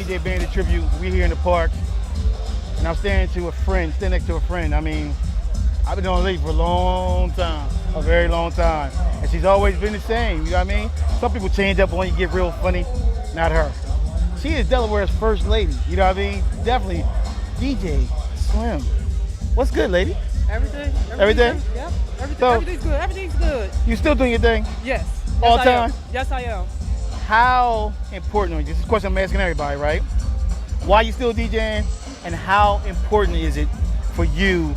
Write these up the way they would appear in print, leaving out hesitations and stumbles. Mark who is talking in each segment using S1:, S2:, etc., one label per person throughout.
S1: DJ Bandit tribute. We're here in the park, and I'm standing next to a friend. I mean, I've been on lady for a long time, a very long time, and she's always been the same. You know what I mean? Some people change up when you get real funny. Not her. She is Delaware's first lady. You know what I mean? Definitely, DJ Slim. What's good, lady?
S2: Everything?
S1: Everything?
S2: Yep.
S1: So,
S2: Everything's good. Everything's good.
S1: You still doing your thing?
S2: Yes.
S1: All
S2: I
S1: time?
S2: Am. Yes, I am.
S1: How important, this is a question I'm asking everybody, right? Why you still DJing, and how important is it for you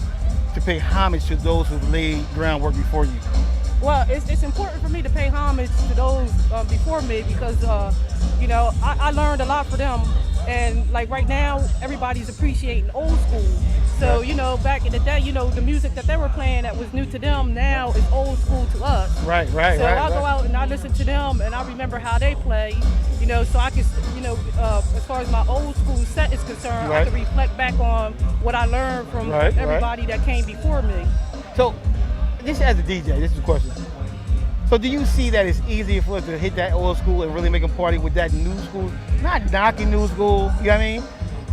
S1: to pay homage to those who've laid groundwork before you?
S2: Well, it's important for me to pay homage to those before me because, you know, I learned a lot from them. And like right now, everybody's appreciating old school. So, you know, back in the day, you know, the music that they were playing that was new to them now is old school to us.
S1: Right. So
S2: I go out and I listen to them and I remember how they play, you know, so I can, you know, as far as my old school set is concerned, I can reflect back on what I learned from everybody that came before me.
S1: So, this as a DJ, this is the question. So do you see that it's easier for us to hit that old school and really make a party with that new school? Not knocking new school, you know what I mean?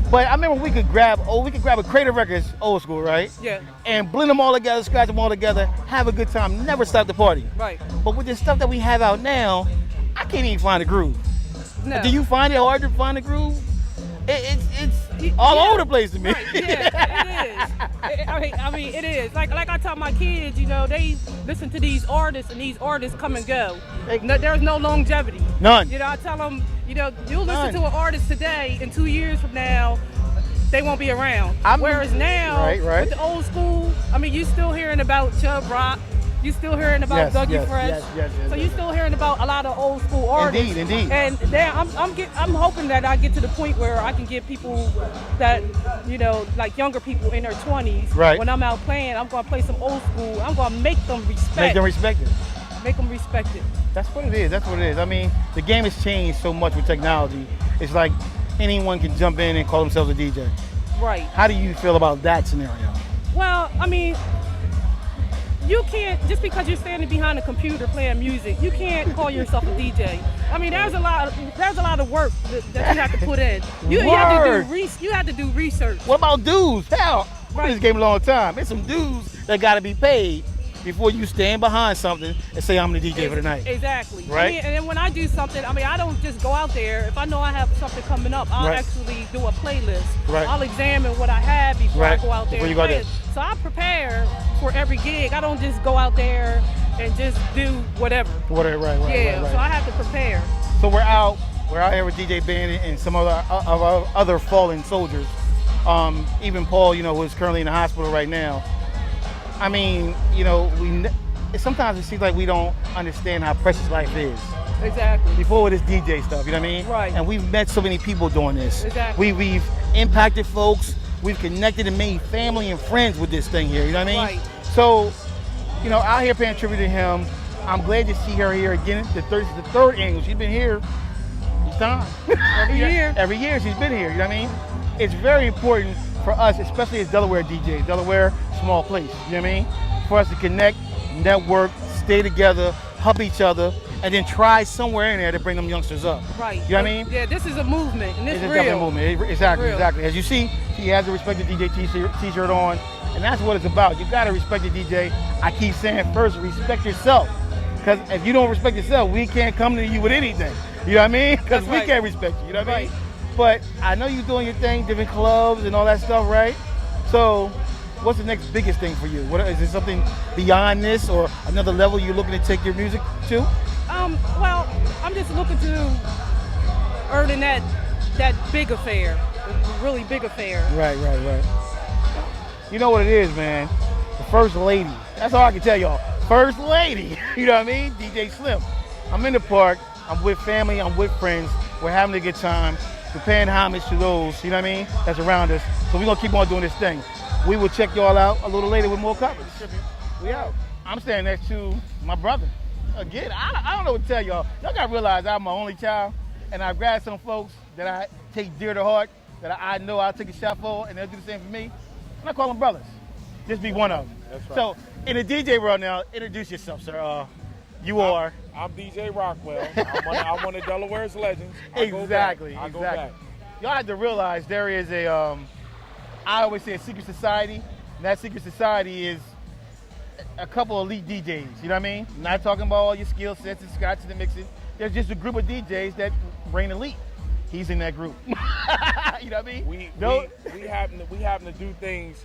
S1: But I remember we could grab a crate of records, old school, right?
S2: Yeah.
S1: And blend them all together, scratch them all together, have a good time, never stop the party.
S2: Right.
S1: But with the stuff that we have out now, I can't even find a groove.
S2: No.
S1: Do you find it hard to find a groove? It's all over the place to me.
S2: Right, yeah, it is. I mean, it is. Like I tell my kids, you know, they listen to these artists, and these artists come and go. There's no longevity.
S1: None.
S2: You know, I tell them, you know, you'll listen to an artist today, and 2 years from now, they won't be around. Whereas now, with the old school, I mean, you still hearing about Chubb Rock. You still hearing about Dougie Fresh. So you still hearing about a lot of old school artists.
S1: Indeed.
S2: And then I'm hoping that I get to the point where I can get people that, you know, like younger people in their 20s.
S1: Right.
S2: When I'm out playing, I'm going to play some old school. I'm going to make them respect.
S1: Make them respect it.
S2: Make them respect it.
S1: That's what it is. I mean, the game has changed so much with technology. It's like anyone can jump in and call themselves a DJ.
S2: Right.
S1: How do you feel about that scenario?
S2: Well, I mean, you can't, just because you're standing behind a computer playing music, you can't call yourself a DJ. I mean, there's a lot of work that you have to put in. You have to do research.
S1: What about dues? Hell, I've been in this game a long time. There's some dues that got to be paid before you stand behind something and say, I'm the DJ for the night.
S2: Exactly.
S1: Right?
S2: I mean, and then when I do something, I mean, I don't just go out there. If I know I have something coming up, I'll actually do a playlist.
S1: Right.
S2: I'll examine what I have before I go out there and play it. So I prepare for every gig. I don't just go out there and just do whatever. So I have to prepare.
S1: So we're out here with DJ Bandit and some other fallen soldiers. Even Paul, you know, who's currently in the hospital right now. I mean, you know, sometimes it seems like we don't understand how precious life is.
S2: Exactly.
S1: Before this DJ stuff, you know what I mean?
S2: Right.
S1: And we've met so many people doing this.
S2: Exactly.
S1: We've impacted folks. We've connected and made family and friends with this thing here, you know what I mean?
S2: Right.
S1: So, you know, out here paying tribute to him. I'm glad to see her here again. The third annual. She's been here each time. Every year she's been here, you know what I mean? It's very important for us, especially as Delaware DJs. Delaware, small place, you know what I mean? For us to connect, network, stay together, help each other, and then try somewhere in there to bring them youngsters up.
S2: Right.
S1: You know what I mean?
S2: Yeah, this is a movement, and it's real.
S1: Definitely a movement. Exactly. As you see, she has the Respect the DJ t-shirt on, and that's what it's about. You gotta respect the DJ. I keep saying first, respect yourself. Because if you don't respect yourself, we can't come to you with anything. You know what I mean? Because we can't respect you, you know what I mean? But I know you're doing your thing, different clubs and all that stuff, right? So what's the next biggest thing for you? Is there something beyond this or another level you're looking to take your music to?
S2: Well, I'm just looking to earning that big affair, really big affair.
S1: Right. You know what it is, man? The first lady. That's all I can tell y'all. First lady. You know what I mean? DJ Slim. I'm in the park. I'm with family. I'm with friends. We're having a good time. We're paying homage to those, you know what I mean, that's around us. So we're going to keep on doing this thing. We will check y'all out a little later with more coverage. We out. I'm standing next to my brother. Again, I don't know what to tell y'all. Y'all got to realize I'm my only child, and I've got some folks that I take dear to heart, that I know I'll take a shot for, and they'll do the same for me. And I call them brothers. Just be one of them. That's right. So in the DJ world now, introduce yourself, sir. I'm
S3: DJ Rockwell. I'm one of Delaware's legends.
S1: Exactly.
S3: Go back.
S1: y'all have to realize there is a, I always say a secret society. And that secret society is a couple of elite DJs. You know what I mean? Not talking about all your skill sets and scotches and mixing. There's just a group of DJs that reign elite. He's in that group. You know what I mean?
S3: We happen to do things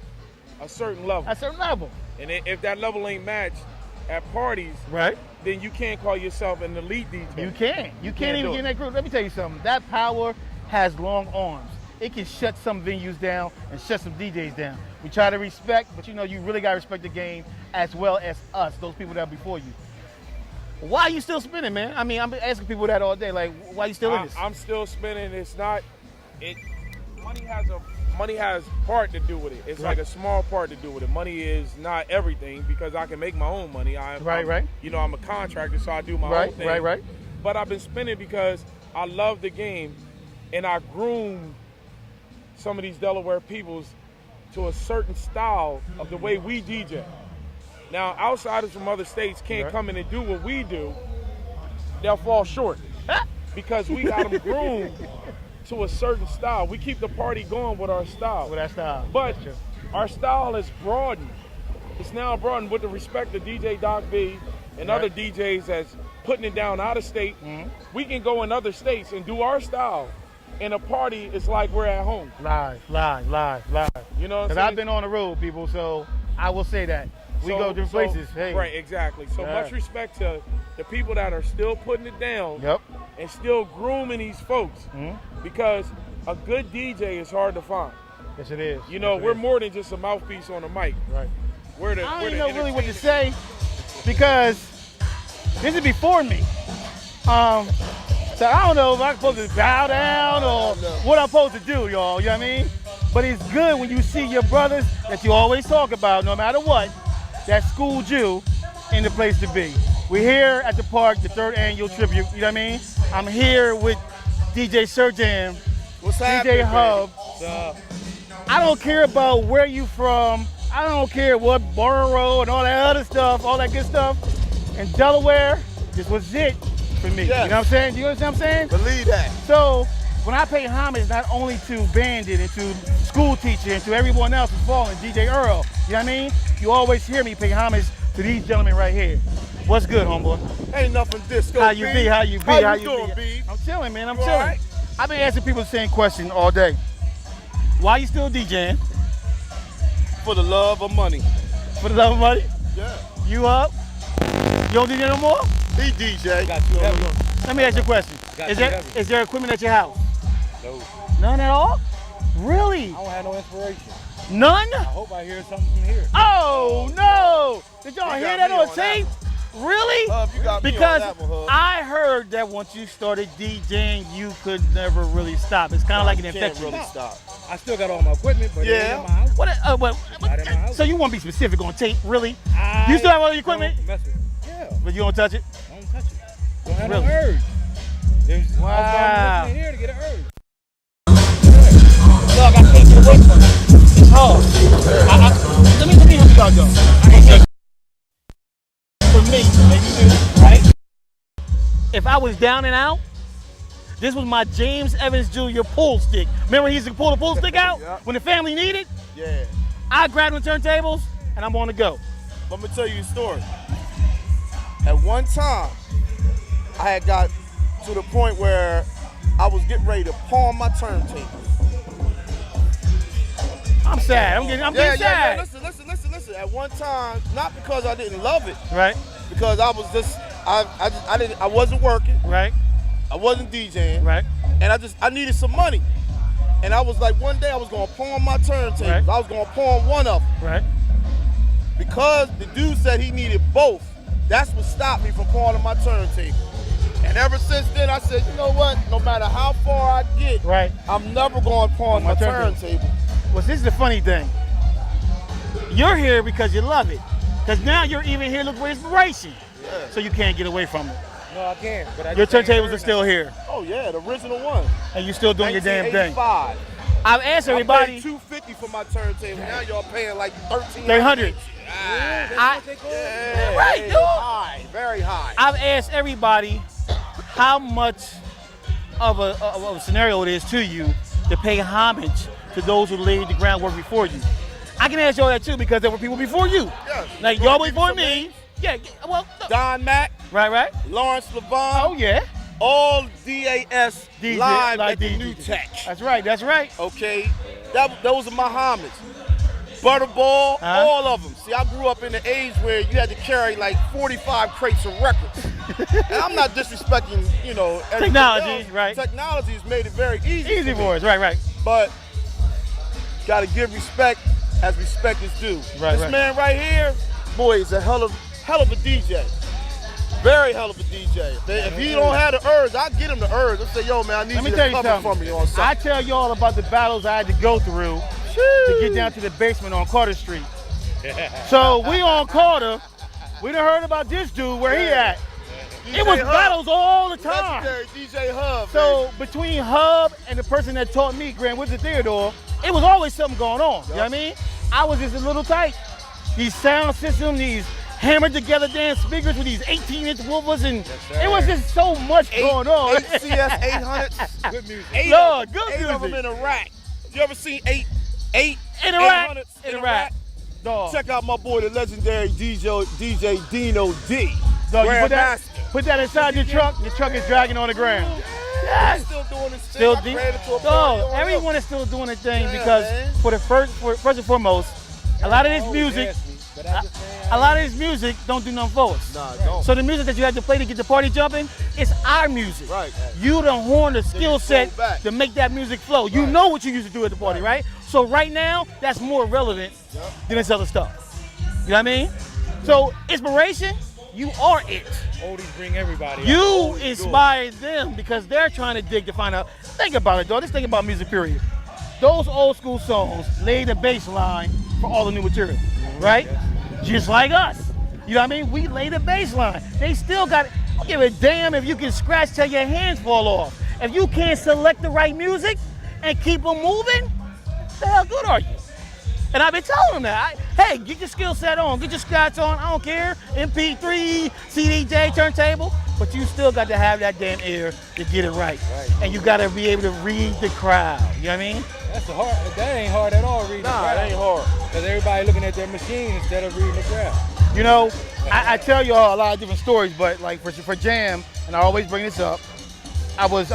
S3: a certain level.
S1: A certain level.
S3: And if that level ain't matched at parties,
S1: right,
S3: then you can't call yourself an elite DJ.
S1: You can't. You can't even get in that group. Let me tell you something. That power has long arms. It can shut some venues down and shut some DJs down. We try to respect, but you know, you really got to respect the game as well as us, those people that are before you. Why are you still spinning, man? I mean, I'm asking people that all day. Like, why are you still in this?
S3: I'm still spinning. It's not. Money has part to do with it. It's like a small part to do with it. Money is not everything because I can make my own money.
S1: Right.
S3: You know, I'm a contractor, so I do my own thing.
S1: Right.
S3: But I've been spinning because I love the game, and I groom some of these Delaware peoples to a certain style of the way we DJ. Now, outsiders from other states can't come in and do what we do. They'll fall short because we got them groomed to a certain style. We keep the party going with our style.
S1: With that style.
S3: But our style is broadened. It's now broadened with the respect of DJ Doc B and other DJs that's putting it down out of state. We can go in other states and do our style. And a party is like we're at home.
S1: Live.
S3: You know what I'm saying?
S1: Because I've been on the road, people, so I will say that. We go different places. Hey.
S3: Right, exactly. So much respect to the people that are still putting it down and still grooming these folks because a good DJ is hard to find.
S1: Yes, it is.
S3: You know, we're more than just a mouthpiece on the mic.
S1: Right.
S3: I
S1: don't even know really what to say because this is before me. So I don't know if I'm supposed to bow down or what I'm supposed to do, y'all. You know what I mean? But it's good when you see your brothers that you always talk about, no matter what, that schooled you in the place to be. We're here at the park, the 3rd annual tribute. You know what I mean? I'm here with DJ SirJam, DJ Hub. I don't care about where you from. I don't care what borough and all that other stuff, all that good stuff. In Delaware, this was it for me.
S4: Yes.
S1: You know what I'm saying? Do you understand what I'm saying?
S4: Believe that.
S1: So when I pay homage not only to Bandit and to School Teacher and to everyone else who's fallen, DJ Earl, you know what I mean? You always hear me pay homage to these gentlemen right here. What's good, homeboy?
S4: Ain't nothing disco.
S1: How you be? How you
S4: doing, B?
S1: I'm chilling, man. I'm
S4: You
S1: chilling.
S4: alright?
S1: I've been asking people the same question all day. Why you still DJing?
S4: For the love of money.
S1: For the love of money?
S4: Yeah.
S1: You up? You don't DJ no more?
S4: He DJ.
S1: Let me ask you a question. Is there equipment at your house?
S5: No.
S1: None at all? Really?
S5: I don't have no inspiration.
S1: None?
S5: I hope I hear something from here.
S1: Oh no! Did y'all
S4: You
S1: hear
S4: got
S1: that
S4: me
S1: on
S4: on
S1: tape? Really?
S4: Hub, you got me on
S1: Because
S4: that one, Hub.
S1: I heard that once you started DJing, you could never really stop. It's kind of like an
S4: Can't
S1: infection.
S4: really stop.
S5: I still got all my equipment, but it ain't
S4: Yeah.
S5: in my house.
S1: What?
S5: Not in my house.
S1: So you want to be specific on tape? Really? You still have all your equipment,
S5: Don't mess with it. Yeah,
S1: but you don't touch it?
S5: don't touch it. Don't have
S1: Really?
S5: no urge.
S1: Wow.
S5: I'm listening here to get an urge.
S1: Look, I can't get away from it. It's hard. Let me help y'all go. For me, right? If I was down and out, this was my James Evans Jr. pull stick. Remember he used to pull the pull stick out when the family needed?
S4: Yeah.
S1: I grabbed the turntables and I'm on the go.
S4: Let me tell you a story. At one time, I had got to the point where I was getting ready to pawn my turntables.
S1: I'm sad. I'm getting sad.
S4: Listen. At one time, not because I didn't love it,
S1: Right,
S4: because I was just, I wasn't working,
S1: right,
S4: I wasn't DJing,
S1: right.
S4: and I needed some money. And I was like, one day I was gonna pawn my turntables.
S1: Right.
S4: I was gonna pawn one of them.
S1: Right.
S4: Because the dude said he needed both, that's what stopped me from pawning my turntable. And ever since then, I said, you know what? No matter how far I get,
S1: Right.
S4: I'm never going to pawn my turntable.
S1: Well, this is the funny thing. You're here because you love it. Because now you're even here looking for inspiration.
S4: Yeah.
S1: So you can't get away from it.
S5: No, I can't. But I
S1: Your
S5: just ain't
S1: turntables
S5: heard
S1: are still
S5: nothing.
S1: here.
S4: Oh yeah, the original one.
S1: And you're still doing your damn thing.
S4: 1985.
S1: I've asked
S4: I
S1: everybody.
S4: paid $250 for my turntable. Now y'all paying like $1,300.
S1: 300.
S5: That's
S1: I-
S5: what they call it.
S4: Yeah,
S1: Right,
S4: it's
S1: dude.
S4: high, very high.
S1: I've asked everybody how much of a scenario it is to you to pay homage to those who laid the groundwork before you. I can ask y'all that too because there were people before you.
S4: Yes.
S1: Like y'all before me. Yeah, well, no.
S4: Don Mack,
S1: Right.
S4: Lawrence Levon,
S1: Oh yeah.
S4: all DAS
S1: DJ,
S4: live
S1: like
S4: at the
S1: DJ.
S4: New Tech.
S1: That's right.
S4: Okay, those are my homies. Butterball, all of them. See, I grew up in the age where you had to carry like 45 crates of records. And I'm not disrespecting, you know, everything
S1: Technology,
S4: else.
S1: right.
S4: Technology has made it very easy.
S1: Easy for us, right.
S4: But gotta give respect as respect is due.
S1: Right,
S4: this
S1: right.
S4: man right here, boy, is a hell of a DJ. Very hell of a DJ. If he don't have the urge, I get him the urge. I say, yo, man, I need
S1: Let me
S4: you
S1: tell
S4: to
S1: you
S4: cover for
S1: something.
S4: me on
S1: I
S4: something.
S1: tell y'all about the battles I had to go through to get down to the basement on Carter Street. So we on Carter. We done heard about this dude, where he at. It was
S4: Hub.
S1: battles all the time.
S4: Legendary DJ Hub.
S1: So between Hub and the person that taught me, Grand Wizard Theodore, it was always something going on. You know what I mean? I was just a little tight. These sound systems, these hammered together damn speakers with these 18-inch woofers, and it was just so much going on.
S4: 8 CS 800s.
S5: Good music.
S1: Lord, good
S4: Eight of them
S1: music.
S4: in a rack. You ever seen eight
S1: In a rack.
S4: 800s
S1: In a rack. Dog.
S4: Check out my boy, the legendary DJ Dino D.
S1: Dog, you
S4: Grandmaster.
S1: put that inside your truck is dragging on the ground. Yes.
S4: Still doing his thing.
S1: Still
S4: I
S1: deep.
S4: ran into a party
S1: Dog,
S4: on
S1: everyone is still doing their thing
S4: Yeah,
S1: because
S4: man.
S1: for first and foremost, a lot of this music, a lot of this music don't do nothing for us.
S4: Nah, don't.
S1: So the music that you have to play to get the party jumping, it's our music.
S4: Right.
S1: You done honed the skill
S4: you
S1: set
S4: flow back.
S1: to make that music flow. You know what you used to do at the party, right? So right now, that's more relevant than this other stuff. You know what I mean? So inspiration, you are it.
S5: Oldies bring everybody.
S1: You inspired them because they're trying to dig to find out. Think about it, dog. Just think about music, period. Those old school songs lay the baseline for all the new material, right? Just like us. You know what I mean? We lay the baseline. They still got it. I don't give a damn if you can scratch till your hands fall off. If you can't select the right music and keep them moving, the hell good are you? And I've been telling them that. Hey, get your skill set on, get your scratch on, I don't care. MP3, CDJ, turntable, but you still got to have that damn ear to get it right. And you got to be able to read the crowd. You know what I mean?
S5: That ain't hard at all, reading the
S4: Nah,
S5: crowd.
S4: it ain't hard.
S5: Because everybody looking at their machine instead of reading the crowd.
S1: You know, I tell y'all a lot of different stories, but like for Jam, and I always bring this up, I was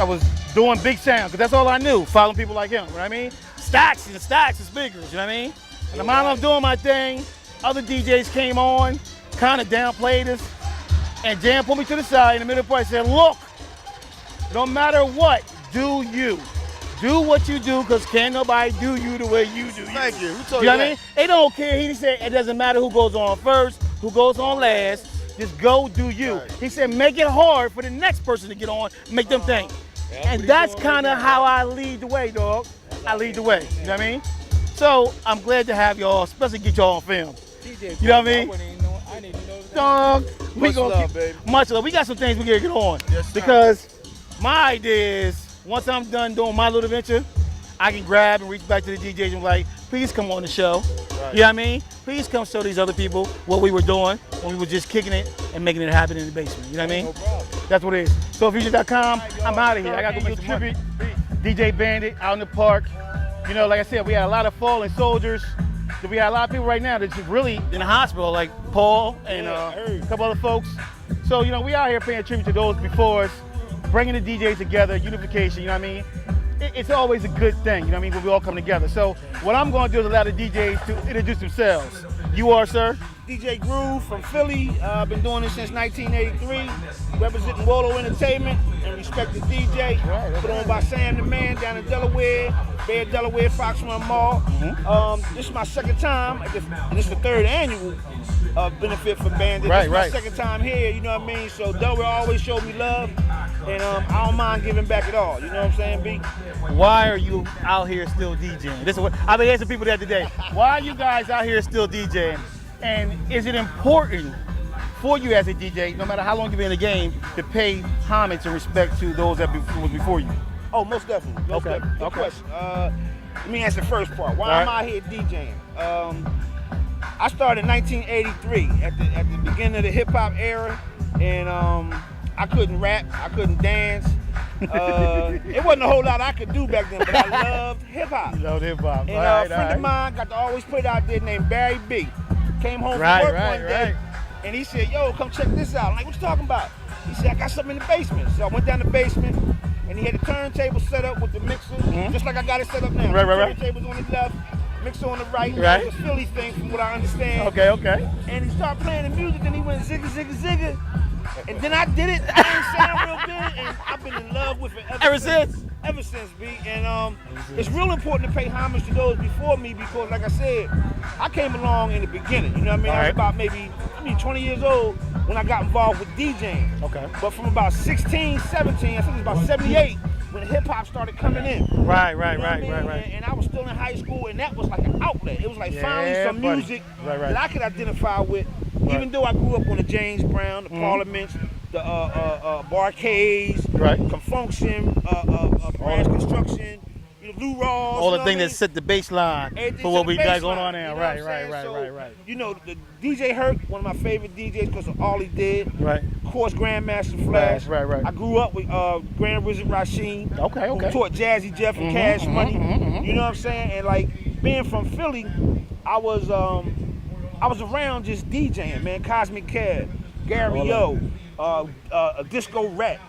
S1: doing big sound, because that's all I knew, following people like him, you know what I mean? Stacks and speakers, you know what I mean? And the moment I'm doing my thing, other DJs came on, kind of downplayed us, and Jam pulled me to the side in the middle of the party and said, look, no matter what, do you. Do what you do, because can't nobody do you the way you do you.
S4: Thank you. Who told
S1: You know
S4: you
S1: what I mean? They don't care. He said it doesn't matter who goes on first, who goes on last. Just go do you.
S4: Right.
S1: He said make it hard for the next person to get on, make them think. And that's kind of how I lead the way, dog. I lead the way. You know what I mean? So I'm glad to have y'all, especially get y'all on film.
S5: DJ,
S1: You know what I mean?
S5: I didn't even know that.
S1: Dog, we
S4: Much
S1: gonna
S4: love,
S1: keep,
S4: baby.
S1: much love. We got some things we gotta get on.
S4: Yes, sir.
S1: Because my idea is once I'm done doing my little venture, I can grab and reach back to the DJs and be like, please come on the show.
S4: Right.
S1: You know what I mean? Please come show these other people what we were doing when we were just kicking it and making it happen in the basement. You know what I mean?
S5: No problem.
S1: That's what it is. So Fusion.com, I'm out of here. I gotta go make some money. DJ Bandit out in the park. You know, like I said, we had a lot of fallen soldiers. We had a lot of people right now that's really in the hospital, like Paul and a couple other folks. So, you know, we out here paying tribute to those before us, bringing the DJs together, unification, you know what I mean? It's always a good thing, you know what I mean, when we all come together. So what I'm going to do is allow the DJs to introduce themselves. You are, sir?
S6: DJ Groove from Philly. I've been doing this since 1983, representing Wallow Entertainment and Respect the DJ. Put on by Sam the Man down in Delaware, Bay Delaware, Fox Run Mall. This is my second time, and this is the third annual benefit for Bandit.
S1: Right,
S6: This is my
S1: right.
S6: second time here, you know what I mean? So Delaware always showed me love, and I don't mind giving back at all. You know what I'm saying, B?
S1: Why are you out here still DJing? This is what I've been asking people that today. Why are you guys out here still DJing? And is it important for you as a DJ, no matter how long you've been in the game, to pay homage and respect to those that was before you?
S6: Oh, most definitely. Most
S1: Okay,
S6: definitely. Good
S1: okay.
S6: question. Let me answer the first part. Why
S1: All
S6: am
S1: right.
S6: I here DJing? I started in 1983 at the beginning of the hip hop era, and I couldn't rap, I couldn't dance, It wasn't a whole lot I could do back then, but I loved hip hop.
S1: You love hip hop.
S6: And a friend of mine got to always put out there named Barry B. Came home from work one day, and he said, "Yo, come check this out." I'm like, "What you talking about?" He said, "I got something in the basement." So I went down the basement, and he had the turntable set up with the mixer, just like I got it set up now.
S1: Right.
S6: Turntable's on the left, mixer on the right.
S1: Right.
S6: It was a Philly thing, from what I understand.
S1: Okay.
S6: And he started playing the music, then he went zigga, zigga, zigga. And then I did it. I didn't sound real good, and I've been in love with it ever since. Ever since, B. And it's real important to pay homage to those before me because, like I said, I came along in the beginning. You know what I mean? I was about maybe 20 years old when I got involved with DJing.
S1: Okay.
S6: But from about 16, 17, I think it was about 78, when hip hop started coming in.
S1: Right.
S6: And I was still in high school, and that was like an outlet. It was like finally some music that I could identify with. Even though I grew up on the James Brown, the Parliaments, the Barcades, Confunction, Branch Construction, Lou Rawls.
S1: All the things that set the baseline for what we got going on now. Right.
S6: You know, the DJ Herc, one of my favorite DJs because of all he did.
S1: Right.
S6: Of course, Grandmaster Flash.
S1: Right.
S6: I grew up with Grand Wizard Rasheen.
S1: Okay.
S6: Who taught Jazzy Jeff and Cash Money. You know what I'm saying? And like being from Philly, I was around just DJing, man. Cosmic Cab, Gary O, Disco Rat.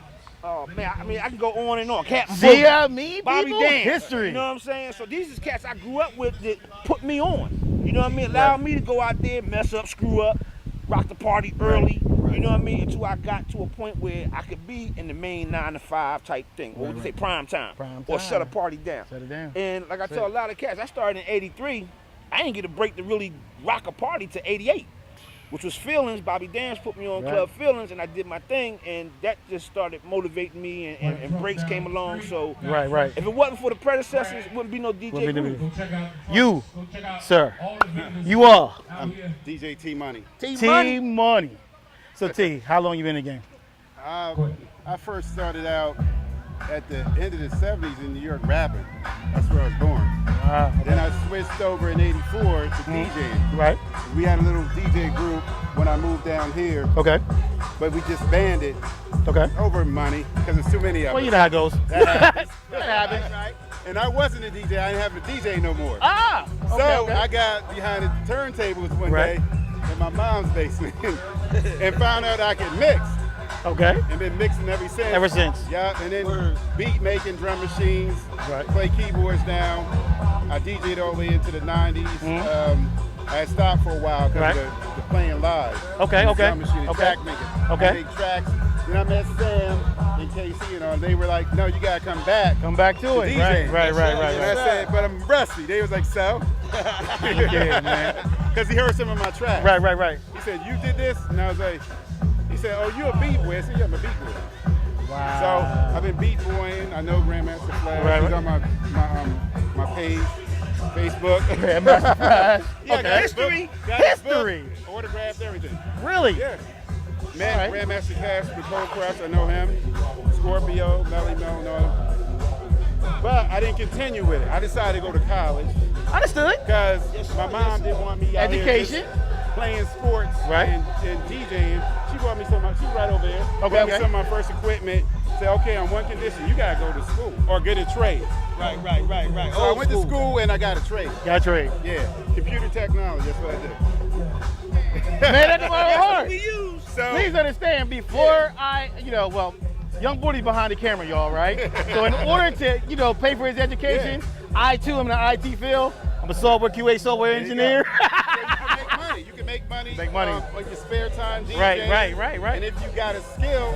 S6: Oh man, I mean I can go on and on. Captain Boogie, Bobby Dan,
S1: history.
S6: You know what I'm saying? So these is cats I grew up with that put me on. You know what I mean? Allowed me to go out there, mess up, screw up, rock the party early. You know what I mean? Until I got to a point where I could be in the main 9 to 5 type thing, or would you say prime time, or shut a party down.
S1: Shut it down.
S6: And like I tell a lot of cats, I started in '83. I didn't get a break to really rock a party to '88. Which was Feelings. Bobby Dance put me on Club Feelings, and I did my thing, and that just started motivating me, and breaks came along. So if it wasn't for the predecessors, it wouldn't be no DJ Groove.
S1: You, sir, you are
S7: DJ T Money.
S1: T Money. So T, how long you been in the game?
S7: I first started out at the end of the 70s in New York rapping. That's where I was born. Then I switched over in '84 to DJing.
S1: Right.
S7: We had a little DJ group when I moved down here.
S1: Okay.
S7: But we disbanded.
S1: Okay.
S7: Over money because there's too many of us.
S1: Well, you know how it goes.
S7: That happens.
S1: That happens.
S7: Right. And I wasn't a DJ. I didn't have a DJ no more.
S1: So
S7: I got behind the turntables one day in my mom's basement and found out I could mix.
S1: Okay.
S7: And been mixing ever since. Yeah, and then beat making, drum machines, play keyboards down. I DJ'd all the way into the 90s. I had stopped for a while because of the playing live. Drum machine, track making. I make tracks. Then I met Sam and KC and all. They were like, "No, you gotta come back.
S1: Come back to it."
S7: DJing.
S1: Right.
S7: And I said, "But I'm rusty." They was like, "So?"
S1: Yeah, man.
S7: Because he heard some of my tracks.
S1: Right.
S7: He said, "You did this?" And I was like, he said, "Oh, you a beat boy?" I said, "Yeah, I'm a beat boy."
S1: Wow.
S7: So I've been beat boying. I know Grandmaster Flash. He's on my page, Facebook.
S1: Grandmaster Flash.
S7: Yeah,
S6: history.
S7: History. Autographed everything.
S1: Really?
S7: Yeah. Man, Grandmaster Cash, Nicole Crush, I know him. Scorpio, Melly Mel, know him. But I didn't continue with it. I decided to go to college.
S1: Understood.
S7: Because my mom didn't want me out
S1: Education.
S7: Here playing sports and DJing. She brought me some, she's right over there. Brought me some of my first equipment. Said, okay, on one condition, you gotta go to school or get a trade.
S6: Right.
S7: So I went to school and I got a trade.
S1: Got a trade.
S7: Yeah, computer technology, that's what I did.
S1: Man, that's my heart.
S7: So,
S1: please understand, before young Boydie's behind the camera, y'all, right? So in order to, pay for his education, I too am in the IT field. I'm a software QA software engineer.
S7: You can make money.
S1: Make money.
S7: On your spare time, DJing.
S1: Right.
S7: And if you got a skill,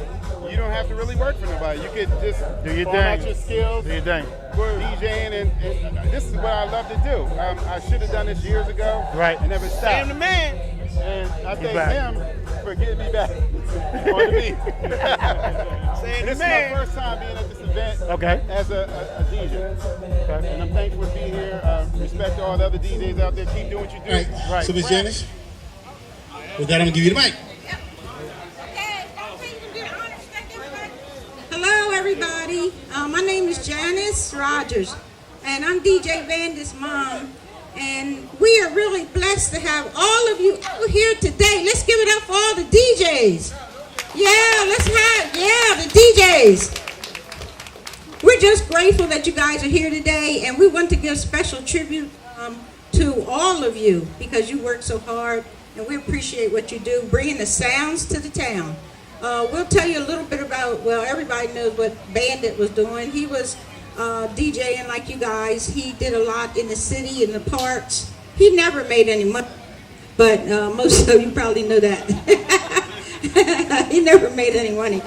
S7: you don't have to really work for nobody. You could just
S1: do your
S7: farm out your skills.
S1: Do your thing.
S7: DJing, and this is what I love to do. I should have done this years ago.
S1: Right.
S7: And never stopped.
S6: Sam the man.
S7: And I thank him for getting me back on the beat. This is my first time being at this event as a DJ. And I'm thankful to be here. Respect to all the other DJs out there. Keep doing what you do.
S8: Right. So, Ms. Janice, with that, I'm going to give you the mic.
S9: Hello, everybody. My name is Janice Rogers, and I'm DJ Bandit's mom. And we are really blessed to have all of you out here today. Let's give it up for all the DJs. Yeah, let's have, the DJs. we're just grateful that you guys are here today, and we want to give special tribute to all of you because you work so hard, and we appreciate what you do, bringing the sounds to the town. We'll tell you a little bit about, well, everybody knows what Bandit was doing. He was DJing like you guys. He did a lot in the city, in the parks. He never made any money, but most of you probably know that. He never made any money.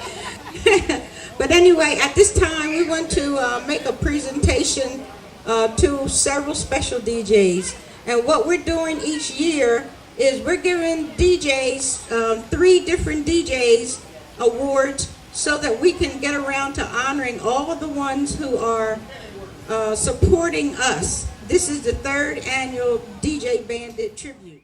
S9: But anyway, at this time, we want to make a presentation to several special DJs. And what we're doing each year is we're giving DJs, 3 different DJs awards so that we can get around to honoring all of the ones who are supporting us. This is the 3rd annual DJ Bandit tribute.